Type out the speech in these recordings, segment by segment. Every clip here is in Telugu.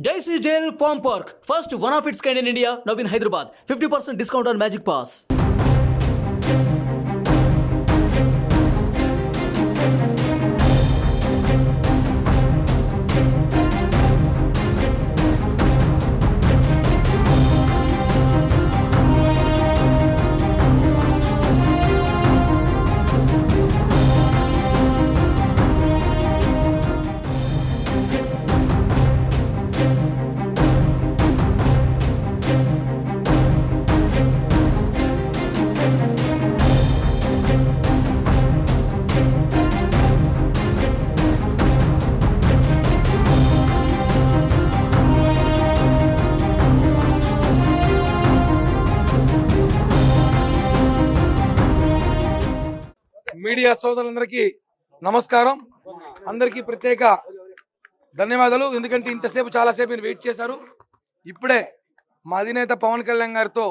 JC Jail Farm Park, first one of its kind in India, now in Hyderabad. 50% discount on Magic Pass. Media సోదరులందరికీ నమస్కారం. అందరికీ ప్రత్యేక ధన్యవాదాలు. ఎందుకంటే ఇంతసేపు చాలాసేపు మీరు వెయిట్ చేశారు. ఇప్పుడే మా అధినేత పవన్ కళ్యాణ్ గారితో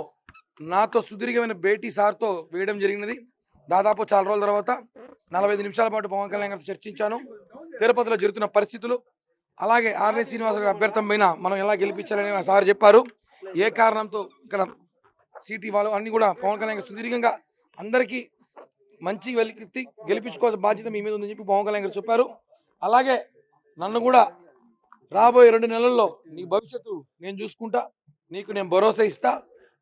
నాతో సుదీర్ఘమైన భేటీ సార్తో వేయడం జరిగినది. దాదాపు చాలా రోజుల తర్వాత 45 నిమిషాల పాటు పవన్ కళ్యాణ్ గారితో చర్చించాను. తిరుపతిలో జరుగుతున్న పరిస్థితులు, అలాగే ఆర్ఎన్ శ్రీనివాస గారి అభ్యర్థం పైన మనం ఎలా గెలిపించాలని సార్ చెప్పారు. ఏ కారణంతో ఇక్కడ సిటీ వాళ్ళు అన్ని కూడా పవన్ కళ్యాణ్ గారు సుదీర్ఘంగా అందరికీ మంచి వెలికి గెలిపించుకోవాల్సిన బాధ్యత మీ మీద ఉందని చెప్పి పవన్ కళ్యాణ్ గారు చెప్పారు. అలాగే నన్ను కూడా రాబోయే 2 నెలల్లో నీ భవిష్యత్తు నేను చూసుకుంటా, నీకు నేను భరోసా ఇస్తా,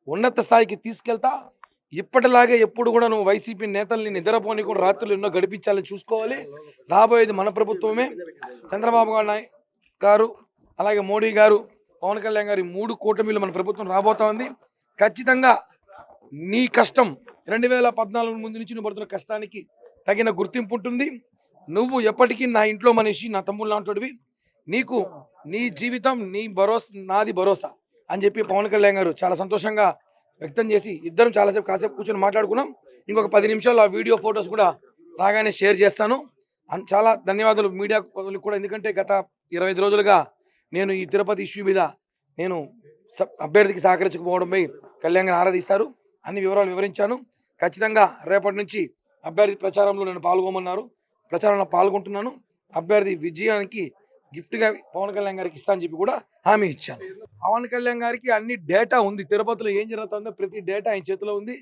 ఉన్నత స్థాయికి తీసుకెళ్తా. ఇప్పటిలాగే ఎప్పుడు కూడా నువ్వు వైసీపీ నేతల్ని నిద్రపోని కూడా రాత్రులు ఎన్నో గడిపించాలని చూసుకోవాలి. రాబోయేది మన ప్రభుత్వమే. చంద్రబాబు గారు అలాగే మోడీ గారు, పవన్ కళ్యాణ్ గారి 3 కూటమిలు మన ప్రభుత్వం రాబోతా ఉంది. ఖచ్చితంగా నీ కష్టం 2014 ముందు నుంచి నువ్వు పడుతున్న కష్టానికి తగిన గుర్తింపు ఉంటుంది. నువ్వు ఎప్పటికీ నా ఇంట్లో మనిషి, నా తమ్ముళ్ళు లాంటివి. నీకు నీ జీవితం నీ భరోసా, నాది భరోసా అని చెప్పి పవన్ కళ్యాణ్ గారు చాలా సంతోషంగా వ్యక్తం చేసి ఇద్దరం కాసేపు కూర్చొని మాట్లాడుకున్నాం. ఇంకొక 10 నిమిషాలు ఆ వీడియో ఫొటోస్ కూడా రాగానే షేర్ చేస్తాను. చాలా ధన్యవాదాలు మీడియా కూడా. ఎందుకంటే గత 25 రోజులుగా నేను ఈ తిరుపతి ఇష్యూ మీద నేను అభ్యర్థికి సహకరించకపోవడంపై కళ్యాణ్ గారు ఆరాధిస్తారు. అన్ని వివరాలు వివరించాను. ఖచ్చితంగా రేపటి నుంచి అభ్యర్థి ప్రచారంలో నేను పాల్గొమన్నారు. ప్రచారంలో పాల్గొంటున్నాను. అభ్యర్థి విజయానికి గిఫ్ట్గా పవన్ కళ్యాణ్ గారికి ఇస్తా అని చెప్పి కూడా హామీ ఇచ్చాను. పవన్ కళ్యాణ్ గారికి అన్ని డేటా ఉంది. తిరుపతిలో ఏం జరుగుతుందో ప్రతి డేటా ఆయన చేతిలో ఉంది.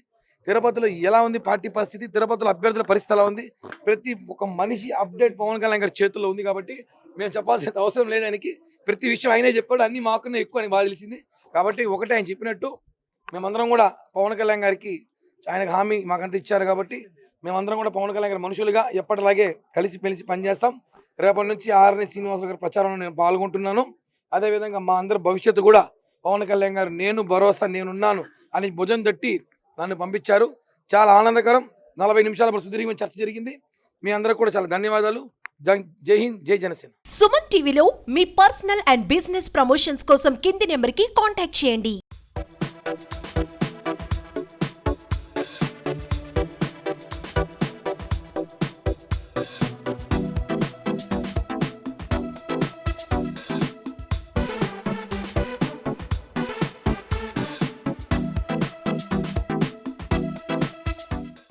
తిరుపతిలో ఎలా ఉంది పార్టీ పరిస్థితి, తిరుపతిలో అభ్యర్థుల పరిస్థితి ఎలా ఉంది, ప్రతి ఒక్క మనిషి అప్డేట్ పవన్ కళ్యాణ్ గారి చేతిలో ఉంది. కాబట్టి మేము చెప్పాల్సిన అవసరం లేదు. ఆయనకి ప్రతి విషయం ఆయనే చెప్పాడు. అన్ని మాకునే ఎక్కువ అని బాగా తెలిసింది. కాబట్టి ఒకటే ఆయన చెప్పినట్టు మేమందరం కూడా పవన్ కళ్యాణ్ గారికి ఆయనకు హామీ మాకంతా ఇచ్చారు. కాబట్టి మేమందరం కూడా పవన్ కళ్యాణ్ గారి మనుషులుగా ఎప్పటిలాగే కలిసి పనిచేస్తాం. రేపటి నుంచి ఆర్ఎన్ శ్రీనివాస గారి ప్రచారంలో నేను పాల్గొంటున్నాను. అదేవిధంగా మా అందరి భవిష్యత్తు కూడా పవన్ కళ్యాణ్ గారు నేను భరోసా నేనున్నాను అని భుజం తట్టి నన్ను పంపించారు. చాలా ఆనందకరం. 40 నిమిషాల సుదీర్ఘమైన చర్చ జరిగింది. మీ అందరికి కూడా చాలా ధన్యవాదాలు. జై హింద్, జై జనసేన. సుమన్ టీవీలో మీ పర్సనల్ అండ్ బిజినెస్ ప్రమోషన్స్ కోసం కింది నెంబర్కి కాంటాక్ట్ చేయండి.